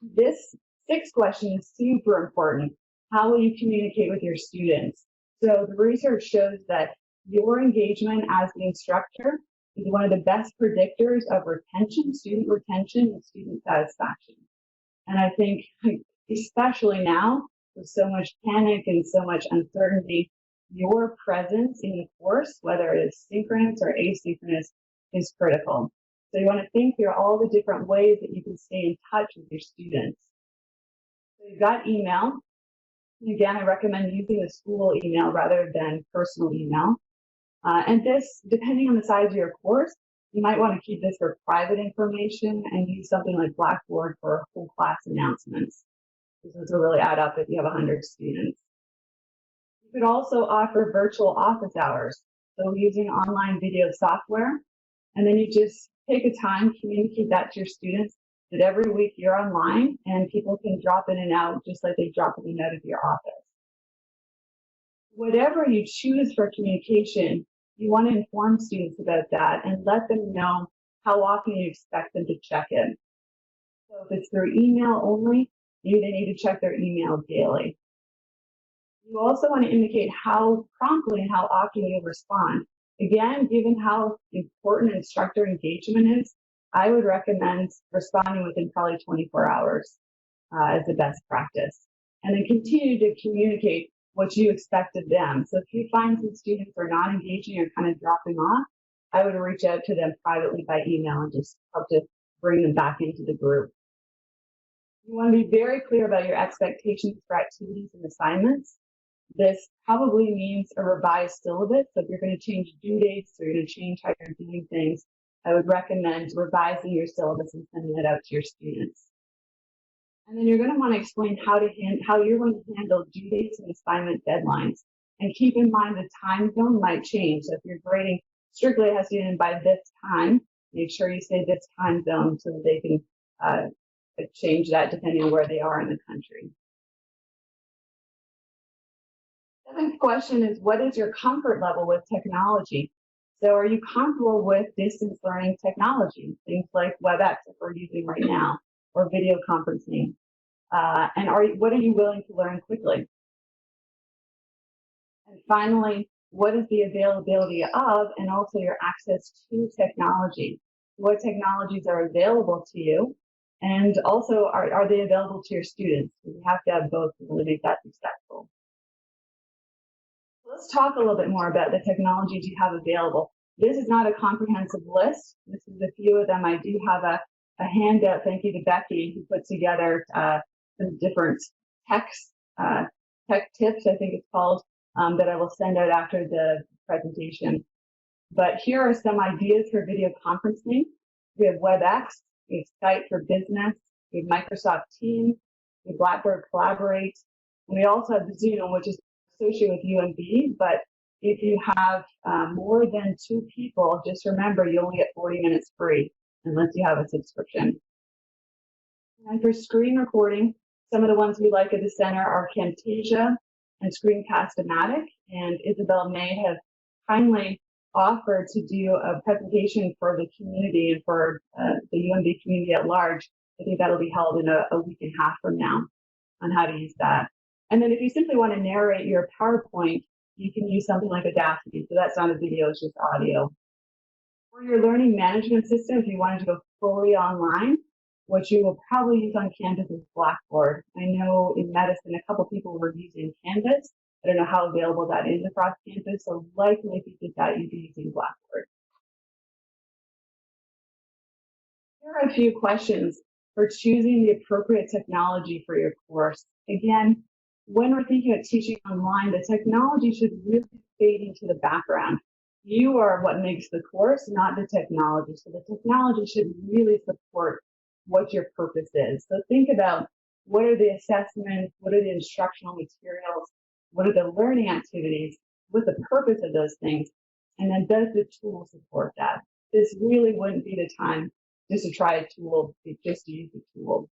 This sixth question is super important. How will you communicate with your students? So the research shows that your engagement as the instructor is one of the best predictors of retention, student retention, and student satisfaction. And I think, especially now, with so much panic and so much uncertainty, your presence in the course, whether it is synchronous or asynchronous, is critical. So you want to think through all the different ways that you can stay in touch with your students. So you've got email. Again, I recommend using the school email rather than personal email. And this, depending on the size of your course, you might want to keep this for private information and use something like Blackboard for whole class announcements. This will really add up if you have 100 students. You could also offer virtual office hours, so using online video software, and then you just take a time, communicate that to your students, that every week you're online and people can drop in and out just like they drop in and out of your office. Whatever you choose for communication, you want to inform students about that and let them know how often you expect them to check in. So if it's through email only, maybe they need to check their email daily. You also want to indicate how promptly and how often you respond. Again, given how important instructor engagement is, I would recommend responding within probably 24 hours as the best practice. And then continue to communicate what you expect of them. So if you find some students are not engaging or kind of dropping off, I would reach out to them privately by email and just help to bring them back into the group. You want to be very clear about your expectations for activities and assignments. This probably means a revised syllabus. So if you're going to change due dates or you're going to change how you're doing things, I would recommend revising your syllabus and sending it out to your students. And then you're going to want to explain how you're going to handle due dates and assignment deadlines. And keep in mind the time zone might change. So if you're grading strictly it has to be in by this time, make sure you say this time zone so that they can change that depending on where they are in the country. Seventh question is, what is your comfort level with technology? So are you comfortable with distance learning technology, things like WebEx that we're using right now, or video conferencing? And what are you willing to learn quickly? And finally, what is the availability of and also your access to technology? What technologies are available to you? And also, are they available to your students? You have to have both to really make that successful. Let's talk a little bit more about the technologies you have available. This is not a comprehensive list. This is a few of them. I do have a handout, thank you to Becky, who put together some different tech tips, I think it's called, that I will send out after the presentation. But here are some ideas for video conferencing. We have WebEx, we have Skype for Business, we have Microsoft Teams, we have Blackboard Collaborate, and we also have Zoom, which is associated with UMB, but if you have more than 2 people, just remember you only get 40 minutes free unless you have a subscription. And for screen recording, some of the ones we like at the center are Camtasia and Screencast-O-Matic, and Isabel May have kindly offered to do a presentation for the community and for the UMB community at large. I think that'll be held in a week and a half from now on how to use that. And then if you simply want to narrate your PowerPoint, you can use something like Audacity. So that's not a video, it's just audio. For your learning management system, if you wanted to go fully online, what you will probably use on campus is Blackboard. I know in medicine, a couple people were using Canvas. I don't know how available that is across campus, so likely if you did that, you'd be using Blackboard. Here are a few questions for choosing the appropriate technology for your course. Again, when we're thinking of teaching online, the technology should really fade into the background. You are what makes the course, not the technology. So the technology should really support what your purpose is. So think about what are the assessments, what are the instructional materials, what are the learning activities, what's the purpose of those things, and then does the tool support that? This really wouldn't be the time just to try a tool, just to use the tool.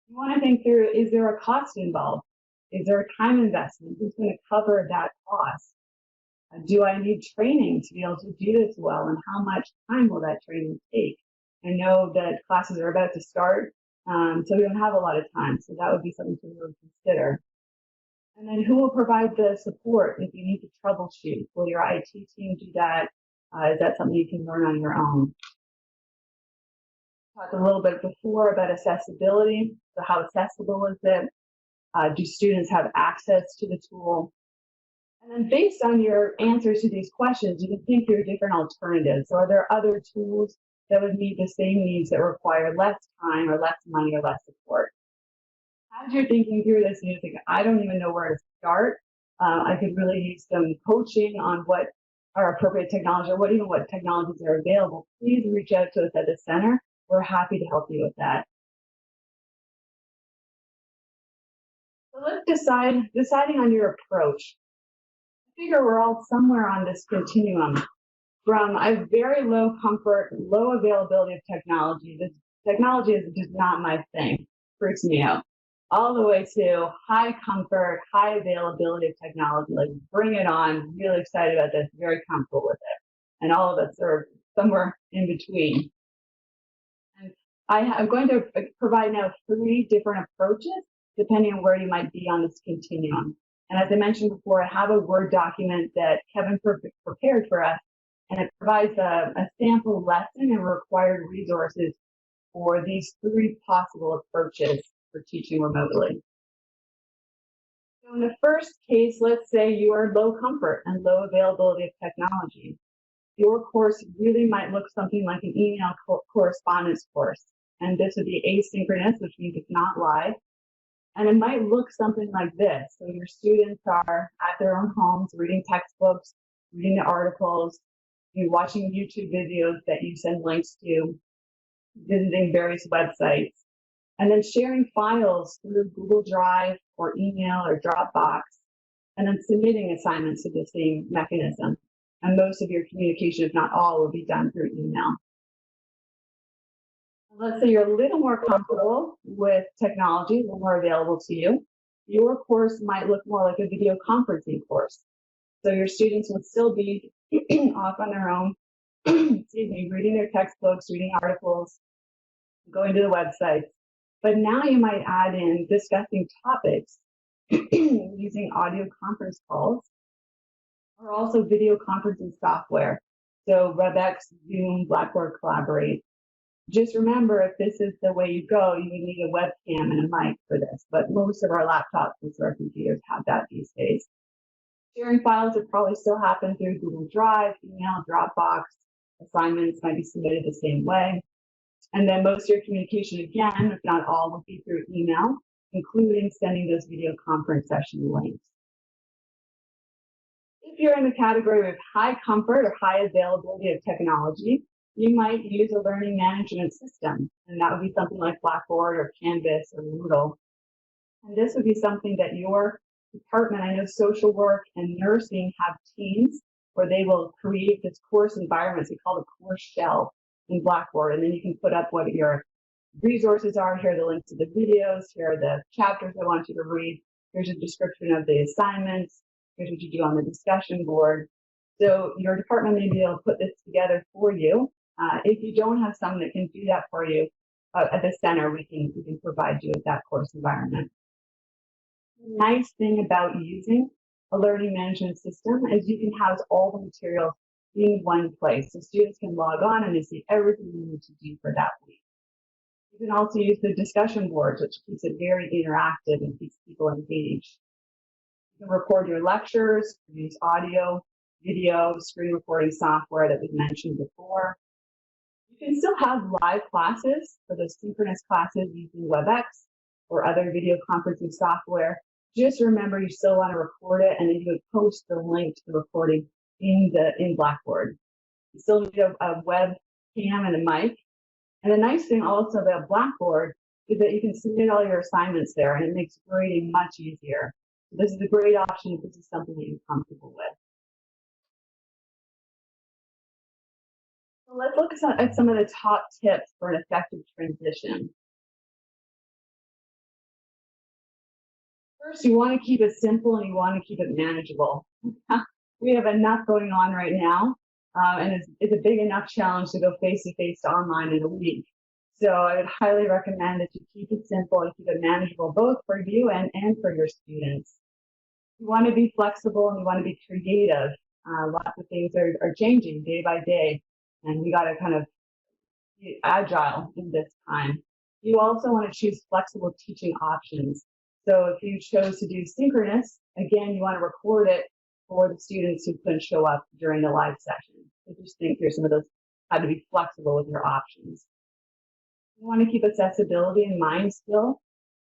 You want to think through, is there a cost involved? Is there a time investment? Who's going to cover that cost? Do I need training to be able to do this well? And how much time will that training take? I know that classes are about to start. So we don't have a lot of time. So that would be something to really consider. And then who will provide the support if you need to troubleshoot? Will your IT team do that? Is that something you can learn on your own? Talked a little bit before about accessibility. So how accessible is it? Do students have access to the tool? And then based on your answers to these questions, you can think through different alternatives. So are there other tools that would meet the same needs that require less time or less money or less support? As you're thinking through this and you think, I don't even know where to start, I could really use some coaching on what are appropriate technology or what technologies are available, please reach out to us at the center. We're happy to help you with that. So let's deciding on your approach. I figure we're all somewhere on this continuum from a very low comfort, low availability of technology. This technology is just not my thing, freaks me out, all the way to high comfort, high availability of technology, like bring it on, really excited about this, very comfortable with it. And all of us are somewhere in between. And I'm going to provide now 3 different approaches, depending on where you might be on this continuum. And as I mentioned before, I have a Word document that Kevin prepared for us, and it provides a sample lesson and required resources for these 3 possible approaches for teaching remotely. So in the first case, let's say you are low comfort and low availability of technology. Your course really might look something like an email correspondence course. And this would be asynchronous, which means it's not live. And it might look something like this. So your students are at their own homes, reading textbooks, reading the articles, watching YouTube videos that you send links to, visiting various websites, and then sharing files through Google Drive or email or Dropbox, and then submitting assignments to the same mechanism. And most of your communication, if not all, will be done through email. Let's say you're a little more comfortable with technology, a little more available to you. Your course might look more like a video conferencing course. So your students will still be off on their own, excuse me, reading their textbooks, reading articles, going to the websites. But now you might add in discussing topics using audio conference calls or also video conferencing software. So WebEx, Zoom, Blackboard Collaborate. Just remember, if this is the way you go, you would need a webcam and a mic for this, but most of our laptops and our computers have that these days. Sharing files would probably still happen through Google Drive, email, Dropbox. Assignments might be submitted the same way. And then most of your communication, again, if not all, would be through email, including sending those video conference session links. If you're in the category of high comfort or high availability of technology, you might use a learning management system, and that would be something like Blackboard or Canvas or Moodle. And this would be something that your department, I know social work and nursing have teams where they will create this course environment. We call it course shell in Blackboard, and then you can put up what your resources are. Here are the links to the videos. Here are the chapters I want you to read. Here's a description of the assignments. Here's what you do on the discussion board. So your department may be able to put this together for you. If you don't have someone that can do that for you at the center, we can provide you with that course environment. The nice thing about using a learning management system is you can house all the materials in one place. So students can log on and they see everything you need to do for that week. You can also use the discussion boards, which keeps it very interactive and keeps people engaged. You can record your lectures, use audio, video, screen recording software that we've mentioned before. You can still have live classes for those synchronous classes using WebEx or other video conferencing software. Just remember, you still want to record it, and then you would post the link to the recording in Blackboard. You still need a webcam and a mic. And the nice thing also about Blackboard is that you can submit all your assignments there, and it makes grading much easier. So this is a great option if this is something that you're comfortable with. So let's look at some of the top tips for an effective transition. First, you want to keep it simple and you want to keep it manageable. We have enough going on right now, and it's a big enough challenge to go face-to-face to online in a week. So I would highly recommend that you keep it simple and keep it manageable, both for you and for your students. You want to be flexible and you want to be creative. Lots of things are changing day by day, and we got to kind of be agile in this time. You also want to choose flexible teaching options. So if you chose to do synchronous, again, you want to record it for the students who couldn't show up during the live session. So just think through some of those, how to be flexible with your options. You want to keep accessibility in mind still.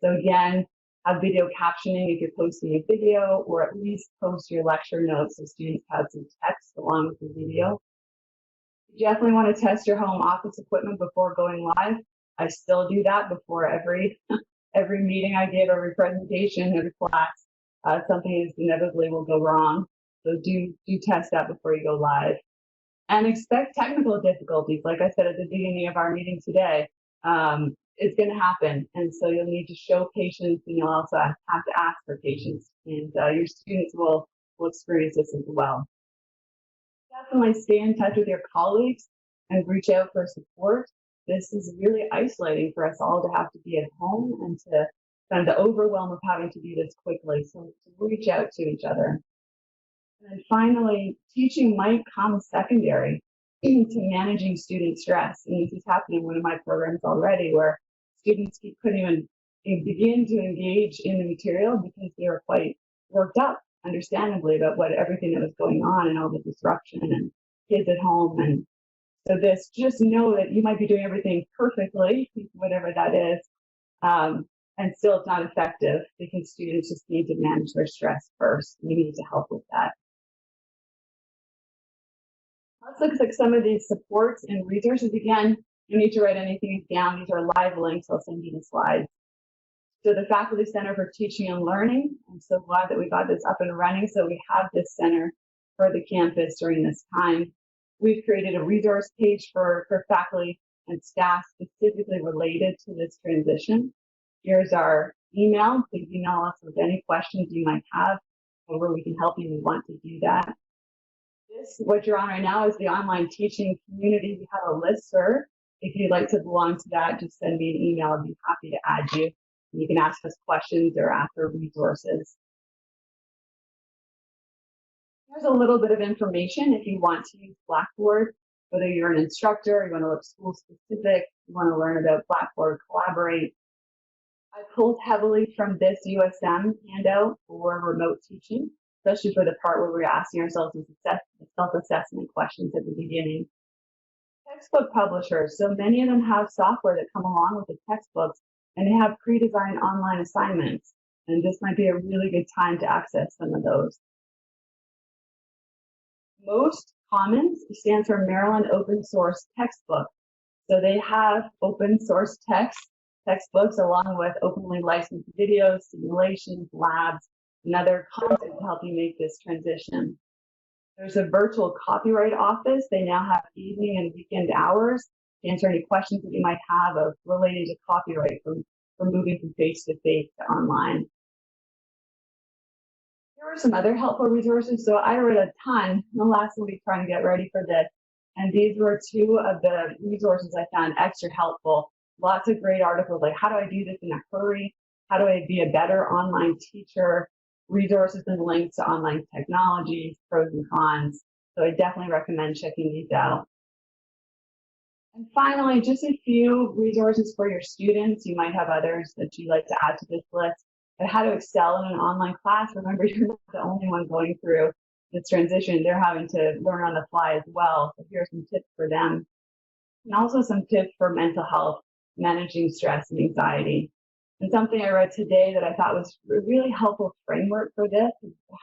So again, have video captioning if you're posting a video, or at least post your lecture notes so students have some text along with the video. You definitely want to test your home office equipment before going live. I still do that before every meeting I give, every presentation, every class. Something is inevitably will go wrong. So do test that before you go live. And expect technical difficulties. Like I said at the beginning of our meeting today, it's going to happen. And so you'll need to show patience, and you'll also have to ask for patience. And your students will experience this as well. Definitely stay in touch with your colleagues and reach out for support. This is really isolating for us all to have to be at home and to kind of the overwhelm of having to do this quickly. So reach out to each other. And then finally, teaching might come secondary to managing student stress. And this is happening in one of my programs already, where students couldn't even begin to engage in the material because they were quite worked up, understandably, about everything that was going on and all the disruption and kids at home. And so just know that you might be doing everything perfectly, whatever that is, and still it's not effective because students just need to manage their stress first. We need to help with that. Let's look at some of these supports and resources. Again, you need to write anything down. These are live links. I'll send you the slides. So the Faculty Center for Teaching and Learning, I'm so glad that we got this up and running. So we have this center for the campus during this time. We've created a resource page for faculty and staff specifically related to this transition. Here's our email. Please email us with any questions you might have, or where we can help you. We want to do that. What you're on right now is the online teaching community. We have a listserv. If you'd like to belong to that, just send me an email. I'd be happy to add you. You can ask us questions or ask for resources. There's a little bit of information if you want to use Blackboard, whether you're an instructor, you want to look school specific, you want to learn about Blackboard Collaborate. I pulled heavily from this USM handout for remote teaching, especially for the part where we're asking ourselves self-assessment questions at the beginning. Textbook publishers, so many of them have software that come along with the textbooks, and they have pre-designed online assignments, and this might be a really good time to access some of those. Most Commons stands for Maryland Open Source Textbook. So they have open source textbooks along with openly licensed videos, simulations, labs, and other content to help you make this transition. There's a virtual copyright office. They now have evening and weekend hours to answer any questions that you might have related to copyright from moving from face-to-face to online. There were some other helpful resources. So I read a ton the last week trying to get ready for this. And these were two of the resources I found extra helpful. Lots of great articles like how do I do this in a hurry? How do I be a better online teacher? Resources and links to online technologies, pros and cons. So I definitely recommend checking these out. And finally, just a few resources for your students. You might have others that you'd like to add to this list. But how to excel in an online class. Remember, you're not the only one going through this transition. They're having to learn on the fly as well. So here are some tips for them. And also some tips for mental health, managing stress and anxiety. And something I read today that I thought was a really helpful framework for this,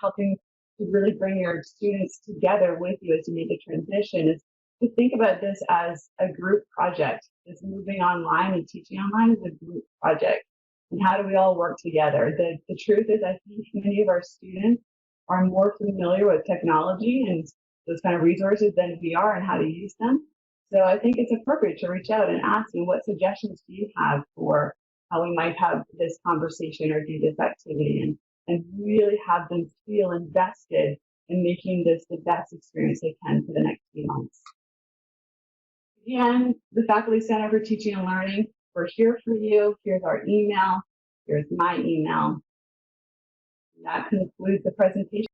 helping to really bring your students together with you as you make the transition, is to think about this as a group project. This moving online and teaching online is a group project. And how do we all work together? The truth is, I think many of our students are more familiar with technology and those kind of resources than we are and how to use them. So I think it's appropriate to reach out and ask them, what suggestions do you have for how we might have this conversation or do this activity, and really have them feel invested in making this the best experience they can for the next few months. And the Faculty Center for Teaching and Learning, we're here for you. Here's our email. Here's my email. That concludes the presentation.